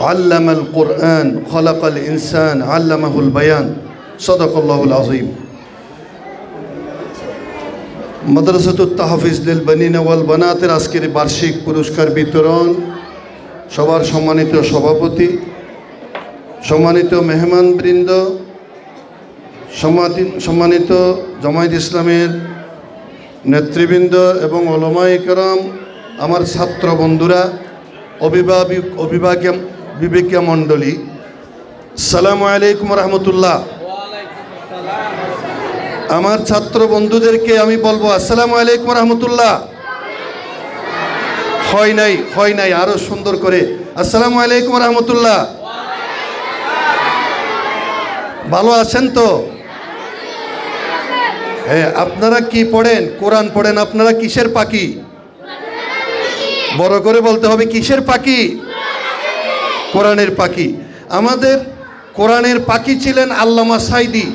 আল্লামাল কুরআন খলাকাল ইনসান আল্লামাহুল বায়ান সাদাকাল্লাহুল আযীম। মাদ্রাসাতুত তাহফিজ লিল বানিনা ওয়াল বানাতের আজকের বার্ষিক পুরস্কার বিতরণ, সবার সম্মানিত সভাপতি, সম্মানিত মেহমানবৃন্দ, সম্মানিত জামায়াত ইসলামের নেতৃবৃন্দ এবং উলামায়ে কেরাম, আমার ছাত্র বন্ধুরা, অভিভাবকীয় মণ্ডলী, আসসালামু আলাইকুম রাহমাতুল্লাহ। আমার ছাত্র বন্ধুদেরকে আমি বলবো আসসালামু আলাইকুম রাহমাতুল্লাহ। হয় নাই আরো সুন্দর করে আসসালামু আলাইকুম রাহমাতুল্লাহ। ভালো আছেন তো? হ্যাঁ, আপনারা কি পড়েন? কোরআন পড়েন। আপনারা কিসের পাখি? বড় করে বলতে হবে, কিসের পাখি? কোরআনের পাখি। আমাদের কোরআনের পাখি ছিলেন আল্লামা সাইদি।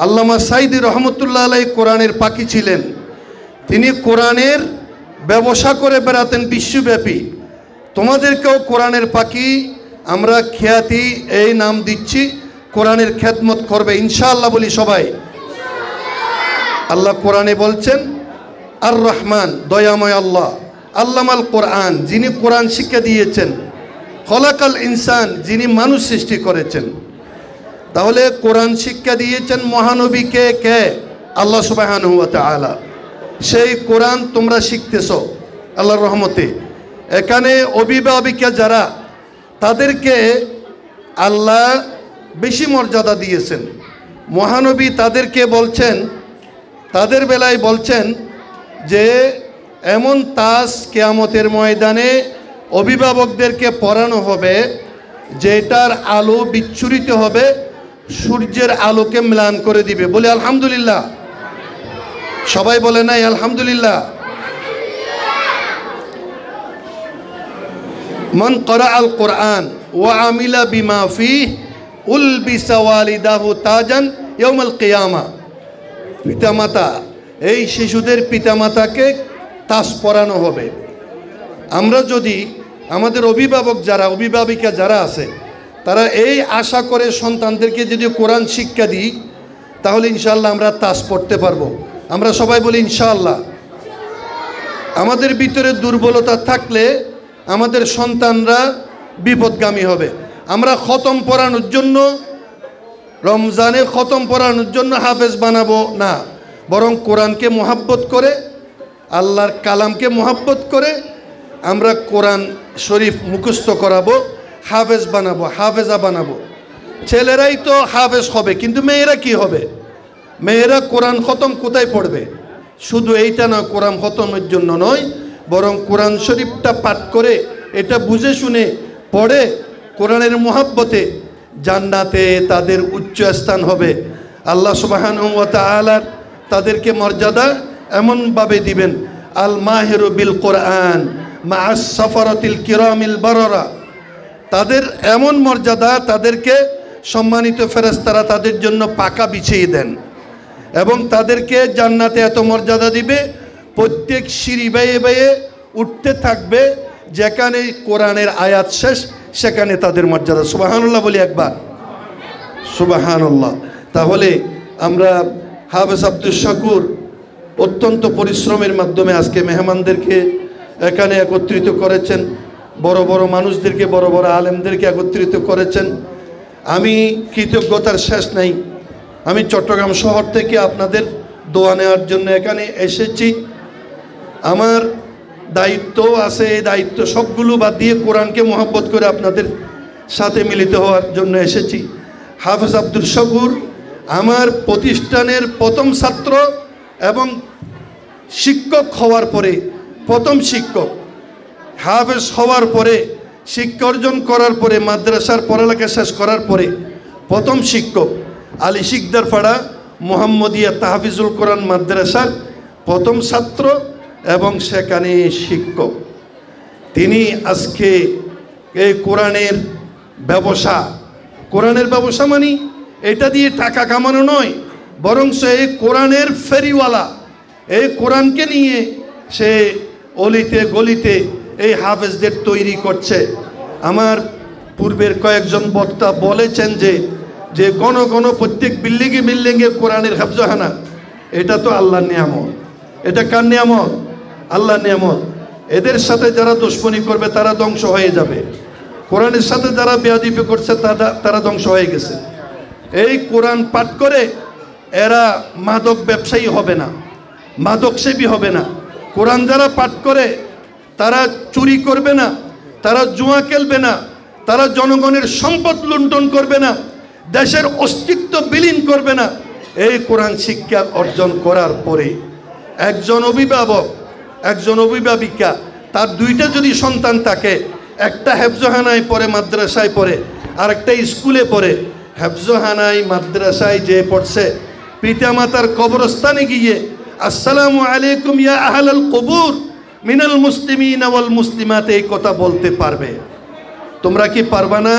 আল্লামা সাইদি রহমতুল্লাহ আলাইহি কোরআনের পাখি ছিলেন। তিনি কোরআনের ব্যবসা করে বেড়াতেন বিশ্বব্যাপী। তোমাদেরকেও কোরআনের পাখি আমরা খ্যাতি এই নাম দিচ্ছি, কোরআনের খেদমত করবে ইনশাআল্লাহ। বলি সবাই। আল্লাহ কোরআনে বলছেন আর রহমান, দয়াময় আল্লাহ, আল্লামাল কোরআন, যিনি কোরআন শিক্ষা দিয়েছেন, খলাকাল ইনসান, যিনি মানুষ সৃষ্টি করেছেন। তাহলে কোরআন শিক্ষা দিয়েছেন মহানবীকে, কে? আল্লাহ সুবহানাহু ওয়া তাআলা। সেই কোরআন তোমরা শিখতেছো আল্লাহর রহমতে। এখানে অভিভাবিকা যারা, তাদেরকে আল্লাহ বেশি মর্যাদা দিয়েছেন। মহানবী তাদেরকে বলছেন, তাদের বেলায় বলছেন যে এমন তাস কিয়ামতের ময়দানে অভিভাবকদেরকে পড়ানো হবে যেটার আলো বিচ্ছুরিত হবে, সূর্যের আলোকে ম্লান করে দিবে। বলে আলহামদুলিল্লাহ। সবাই বলে নাই আলহামদুলিল্লাহ। মান ক্বারা আল কোরআন ওয়া আমিলা বিমা ফিহি উলবিসা ওয়ালিদাহু তাজান ইয়াউমাল কিয়ামা। পিতামাতা, এই শিশুদের পিতামাতাকে তাজ পরানো হবে। আমরা যদি আমাদের অভিভাবক যারা, অভিভাবিকা যারা আছে, তারা এই আশা করে সন্তানদেরকে যদি কোরআন শিক্ষা দিই, তাহলে ইনশাআল্লাহ আমরা তাজ পড়তে পারবো। আমরা সবাই বলি ইনশাআল্লাহ। আমাদের ভিতরে দুর্বলতা থাকলে আমাদের সন্তানরা বিপদগামী হবে। আমরা খতম পড়ানোর জন্য, রমজানে খতম পড়ানোর জন্য হাফেজ বানাবো না, বরং কোরআনকে মোহাব্বত করে, আল্লাহর কালামকে মোহাব্বত করে আমরা কোরআন শরীফ মুখস্থ করাবো, হাফেজ বানাবো, হাফেজা বানাবো। ছেলেরাই তো হাফেজ হবে, কিন্তু মেয়েরা কি হবে? মেয়েরা কোরআন খতম কোথায় পড়বে? শুধু এইটা না, কোরআন খতমের জন্য নয়, বরং কোরআন শরীফটা পাঠ করে, এটা বুঝে শুনে পড়ে, কোরআনের মোহাব্বতে জান্নাতে তাদের উচ্চ স্থান হবে। আল্লাহ সুবহানাহু ওয়া তাআলা তাদেরকে মর্যাদা এমনভাবে দিবেন, আল মাহিরু বিল কোরআন মা'আস সাফারাতিল কিরামিল বারারা। তাদের এমন মর্যাদা, তাদেরকে সম্মানিত ফেরেশতারা তাদের জন্য পাকা বিছিয়ে দেন এবং তাদেরকে জান্নাতে এত মর্যাদা দিবে, প্রত্যেক সিঁড়ি বেয়ে বেয়ে উঠতে থাকবে, যেখানে কোরআনের আয়াত শেষ সেখানে তাদের মর্যাদা। সুবহানাল্লাহ বলি একবার, সুবহানাল্লাহ। তাহলে আমরা হাফেজ আব্দুল শাকুর অত্যন্ত পরিশ্রমের মাধ্যমে আজকে মেহমানদেরকে এখানে একত্রিত করেছেন, বড় বড় মানুষদেরকে, বড় বড় আলেমদেরকে একত্রিত করেছেন। আমি কৃতজ্ঞতার শেষ নাই। আমি চট্টগ্রাম শহর থেকে আপনাদের দোয়া নেওয়ার জন্য এখানে এসেছি। আমার দায়িত্ব আছে, এই দায়িত্ব সবগুলো বাদ দিয়ে কোরআনকে মোহাব্বত করে আপনাদের সাথে মিলিত হওয়ার জন্য এসেছি। হাফেজ আব্দুল শাকুর আমার প্রতিষ্ঠানের প্রথম ছাত্র এবং শিক্ষক হওয়ার পরে প্রথম শিক্ষক। হাফেজ হওয়ার পরে, শিক্ষা অর্জন করার পরে, মাদ্রাসার পড়ালেখা শেষ করার পরে প্রথম শিক্ষক। আলী শিকদারপাড়া মোহাম্মদিয়া তাহফিজুল কোরআন মাদ্রাসার প্রথম ছাত্র এবং সেখানে শিক্ষক। তিনি আজকে এই কোরআনের ব্যবসা, কোরআনের ব্যবসা মানে এটা দিয়ে টাকা কামানো নয়, বরং সে কোরআনের ফেরিওয়ালা। এই কোরআনকে নিয়ে সে অলিতে গলিতে এই হাফেজদের তৈরি করছে। আমার পূর্বের কয়েকজন বক্তা বলেছেন যে কোন প্রত্যেক বিল্ডিংয়ে কোরআনের হাফজাখানা, এটা তো আল্লাহর নিয়ামত। এটা কার নিয়ামত? আল্লাহর নিয়ামত। এদের সাথে যারা দুশমনি করবে তারা ধ্বংস হয়ে যাবে। কোরআনের সাথে যারা বেয়াদবি করছে তারা ধ্বংস হয়ে গেছে। এই কোরআন পাঠ করে এরা মাদক ব্যবসায়ী হবে না, মাদক সেবী হবে না। কোরআন যারা পাঠ করে তারা চুরি করবে না, তারা জুয়া খেলবে না, তারা জনগণের সম্পদ লুণ্ঠন করবে না, দেশের অস্তিত্ব বিলীন করবে না। এই কোরআন শিক্ষা অর্জন করার পরে একজন অভিভাবক, একজন অভিভাবিকা, তার দুইটা যদি সন্তান থাকে, একটা হেফজখানায় পড়ে, মাদ্রাসায় পড়ে, আর একটা স্কুলে পড়ে, হেফজখানায় মাদ্রাসায় যে পড়ছে, পিতামাতার কবরস্থানে গিয়ে আসসালামু আলাইকুম ইয়া আহলাল কুবুর মিনাল মুসলিমিন ওয়াল মুসলিমাত এই কথা বলতে পারবে। তোমরা কি পারবা না?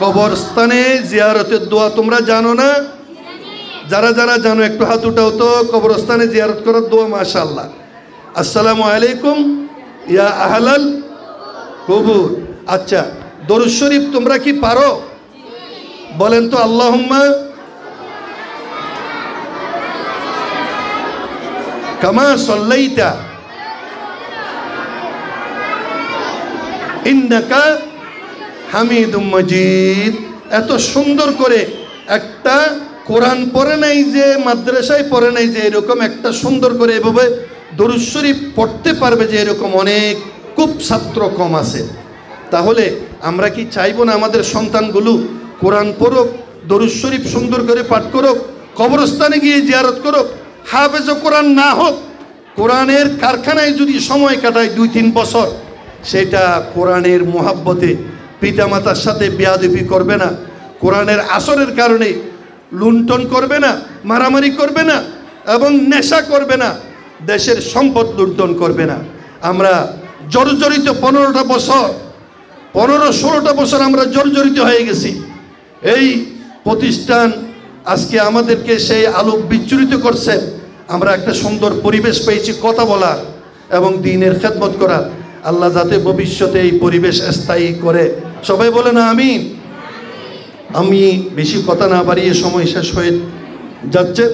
কবরস্থানে জিয়ারতের দোয়া তোমরা জানো না? যারা যারা জানো একটু হাত উঠাও তো। কবরস্থানে জিয়ারত করার দোয়া মাশাআল্লাহ, আসসালামু আলাইকুম ইয়া আহলাল কুবুর। আচ্ছা, দরুদ শরীফ তোমরা কি পারো? বলেন তো, আল্লাহুম্মা কামা সাল্লাইতা ইন্নাকা হামিদুম মাজিদ। এত সুন্দর করে একটা কোরআন পড়ে নাই যে, মাদ্রাসায় পড়ে নাই যে, এরকম একটা সুন্দর করে এভাবে দরুদ শরীফ পড়তে পারবে যে, এরকম অনেক খুব ছাত্র কম আছে। তাহলে আমরা কি চাইবো না আমাদের সন্তানগুলো কোরআন পড়ুক, দরুদ শরীফ সুন্দর করে পাঠ করুক, কবরস্থানে গিয়ে জিয়ারত করুক? হাফেজ কোরআন না হোক, কোরআনের কারখানায় যদি সময় কাটায় 2-3 বছর, সেটা কোরআনের মোহাব্বতে পিতামাতার সাথে বেয়াদবি করবে না, কোরআনের আসরের কারণে লুণ্ঠন করবে না, মারামারি করবে না, এবং নেশা করবে না, দেশের সম্পদ লুণ্ঠন করবে না। আমরা জর্জরিত 15টা বছর, 15-16টা বছর আমরা জর্জরিত হয়ে গেছি। এই প্রতিষ্ঠান আজকে আমাদেরকে সেই আলো বিচ্ছুরিত করছে। আমরা একটা সুন্দর পরিবেশ পেয়েছি কথা বলার এবং দ্বীনের খেদমত করার। আল্লাহ যাতে ভবিষ্যতে এই পরিবেশ স্থায়ী করে। সবাই বলে না আমিন। আমি বেশি কথা না বাড়িয়ে সময় শেষ হয়ে যাচ্ছে।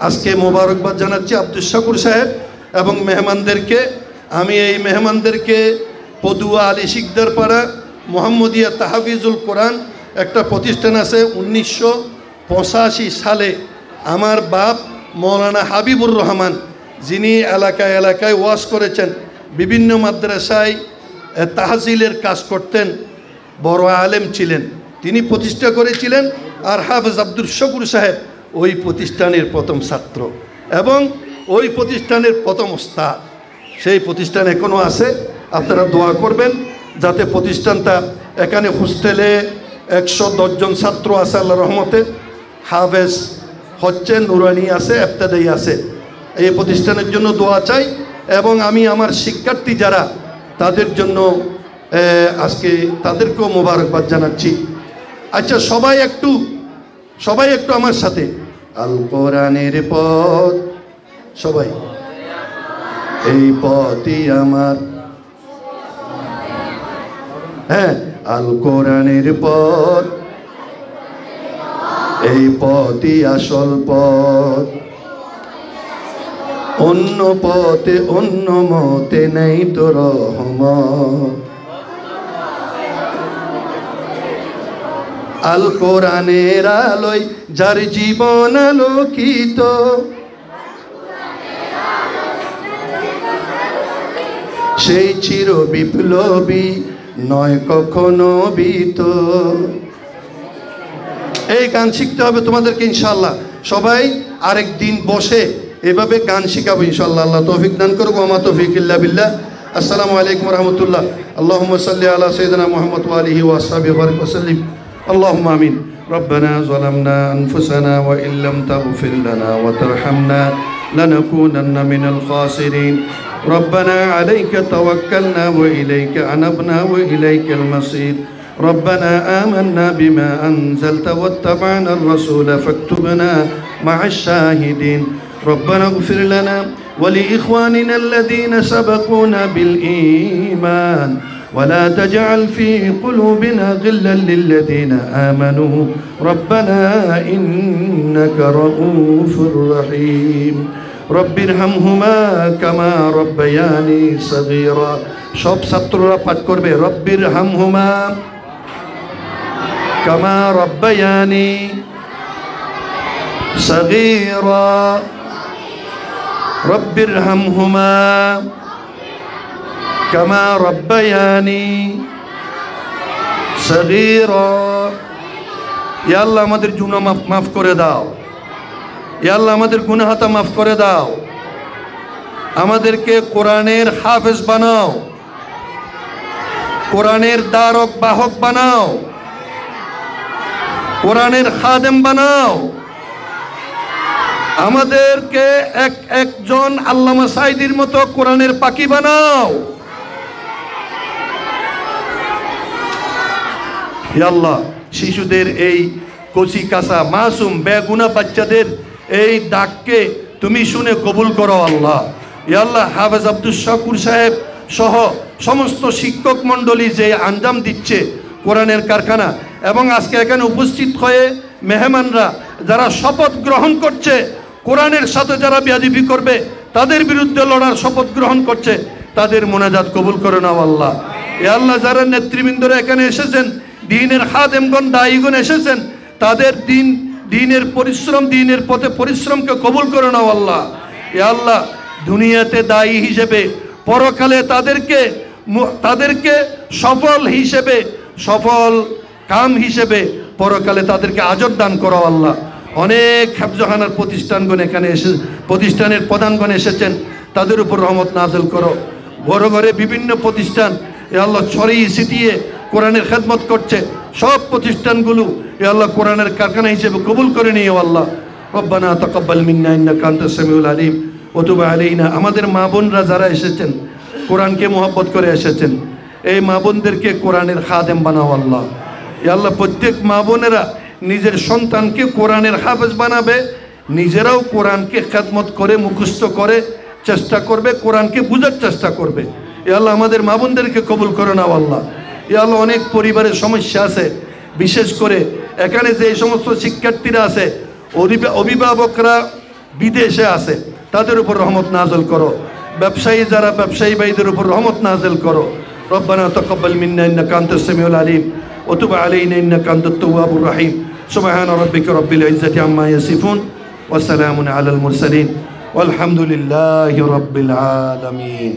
আজকে মোবারকবাদ জানাচ্ছি আব্দুল শাকুর সাহেব এবং মেহমানদেরকে। আমি এই মেহমানদেরকে পদুয়া আলী শিকদার পাড়া মোহাম্মদিয়া তাহফিজুল কোরআন একটা প্রতিষ্ঠান আছে, 1985 সালে আমার বাপ মৌলানা হাবিবুর রহমান, যিনি এলাকায় এলাকায় ওয়াজ করেছেন, বিভিন্ন মাদ্রাসায় তাহজিলের কাজ করতেন, বড় আলেম ছিলেন, তিনি প্রতিষ্ঠা করেছিলেন। আর হাফেজ আব্দুল শাকুর সাহেব ওই প্রতিষ্ঠানের প্রথম ছাত্র এবং ওই প্রতিষ্ঠানের প্রথম ওস্তাদ। সেই প্রতিষ্ঠান এখনও আছে। আপনারা দোয়া করবেন যাতে প্রতিষ্ঠানটা, এখানে হোস্টেলে 110 জন ছাত্র আছে আল্লাহ রহমতে, হাফেজ হচ্ছে, নুরানি আছে, ইবতেদায়ী আছে। এই প্রতিষ্ঠানের জন্য দোয়া চাই এবং আমি আমার শিক্ষার্থী যারা, তাদের জন্য আজকে তাদেরকেও মোবারকবাদ জানাচ্ছি। আচ্ছা, সবাই একটু আমার সাথে আল কোরআনের পথ, সবাই এই পথই আমার, হ্যাঁ, আল কোরআনের পথ, এই পথই আসল পথ, অন্য পথে অন্য মতে নেই তো রহমত। আল কোরআনের আলোয় যার জীবন আলোকিত, সেই চির বিপ্লবী নয় কখনো ভীত। এই গান শিখতে হবে তোমাদেরকে ইনশাআল্লাহ। সবাই আরেক দিন বসে এভাবে গান শিখাবো ইনশাআল্লাহ। আল্লাহ তৌফিক দান করুক। ওয়া মা তৌফিক ইল্লা বিল্লাহ। আসসালামু আলাইকুম ওয়া রাহমাতুল্লাহ। আল্লাহুম্মা সাল্লি আলা সাইয়্যিদিনা মুহাম্মদ ওয়া আলিহি ওয়া আসহাবিহি ওয়া বারিক ওয়া সাল্লিম। আল্লাহুম্মা আমিন। রব্বানা যালামনা আনফুসানা ওয়া ইল্লাম তাগফির লানা ওয়া তারহামনা লানাকুনান্না মিনাল খাসিরিন। ربنا عليك توكلنا وإليك أنبنا وإليك المصير. ربنا آمنا بما أنزلت واتبعنا الرسول فاكتبنا مع الشاهدين. ربنا اغفر لنا ولإخواننا الذين سبقونا بالإيمان ولا تجعل في قلوبنا غلا للذين آمنوا ربنا إنك رؤوف رحيم رب ارحمهما كما ربياني صغيرا সব ছাত্ররা পাঠ করবে رب ارحمهما كما ربياني صغيرا رب ارحمهما كما ربياني صغيرا يا الله আমাদের গুনাহ মাফ করে দাও ইয়া আল্লাহ আমাদের গুনাহটা মাফ করে দাও আমাদেরকে কোরআনের হাফেজ বানাও কোরআনের দ্বারক বাহক বানাও কোরআনের খাদেম বানাও আমাদেরকে একজন আল্লামা সাঈদীর মতো কোরআনের পাখি বানাও ইয়া আল্লাহ শিশুদের এই কচি কাঁচা মাসুম বেগুনা বাচ্চাদের এই ডাককে তুমি শুনে কবুল করো আল্লাহ ইয়া আল্লাহ হাফেজ আব্দুল শাকুর সাহেব সহ সমস্ত শিক্ষক মণ্ডলী যে আঞ্জাম দিচ্ছে কোরআনের কারখানা এবং আজকে এখানে উপস্থিত হয়ে মেহমানরা যারা শপথ গ্রহণ করছে কোরআনের সাথে যারা বেয়াদবি করবে তাদের বিরুদ্ধে লড়ার শপথ গ্রহণ করছে তাদের মোনাজাত কবুল করে নাও আল্লাহ ইয়া আল্লাহ যারা নেতৃবৃন্দরা এখানে এসেছেন দ্বীনের খাদেমগণ দায়ীগণ এসেছেন তাদের দ্বীনের পরিশ্রম দ্বীনের পথে পরিশ্রমকে কবুল করে নাও আল্লাহ ইয়া আল্লাহ দুনিয়াতে দায়ী হিসেবে পরকালে তাদেরকে সফল হিসেবে সফল কাম হিসেবে পরকালে তাদেরকে আজর দান করো আল্লাহ অনেক হেফজখানার প্রতিষ্ঠানগণ এখানে প্রতিষ্ঠানের প্রধানগণ এসেছেন তাদের উপর রহমত নাযিল করো ঘরে ঘরে বিভিন্ন প্রতিষ্ঠান এ আল্লাহ ছড়িয়ে ছিটিয়ে কোরআনের খেদমত করছে সব প্রতিষ্ঠানগুলো এ আল্লাহ কোরআনের কারখানা হিসেবে কবুল করে নিও আল্লাহ রব্বানা তাকাব্বাল মিন্না ইন্নাকা আনতাস সামিউল আলিম ওয়া তুব আলাইনা আমাদের মা বোনরা যারা এসেছেন কোরআনকে মহব্বত করে এসেছেন এই মা বোনদেরকে কোরআনের খাদেম বানাও আল্লাহ ইয়া আল্লাহ প্রত্যেক মা বোনেরা নিজের সন্তানকে কোরআনের হাফেজ বানাবে নিজেরাও কোরআনকে খেদমত করে মুখস্থ করে চেষ্টা করবে কোরআনকে বুঝার চেষ্টা করবে ইয়া আল্লাহ আমাদের মা বোনদেরকে কবুল করে নাও আল্লাহ ইয়া আল্লাহ অনেক পরিবারের সমস্যা আছে বিশেষ করে এখানে যে সমস্ত শিক্ষার্থীরা আছে অভিভাবকরা বিদেশে আছে তাদের উপর রহমত নাযিল করো ব্যবসায়ী যারা ব্যবসায়ী ভাইদের উপর রহমত নাযিল করো রব্বানা তাকাব্বাল মিন্না ইন্নাকা আনতাস সামিউল আলিম ওয়া তুব আলাইনা ইন্নাকা আনতাত তাওয়াবুর রহিম সুবহানা রাব্বিকা রাব্বিল ইজ্জাতি আম্মা ইয়াসিফুন ওয়া সালামুন আলাল মুরসালিন ওয়ালহামদুলিল্লাহি রাব্বিল আলামিন।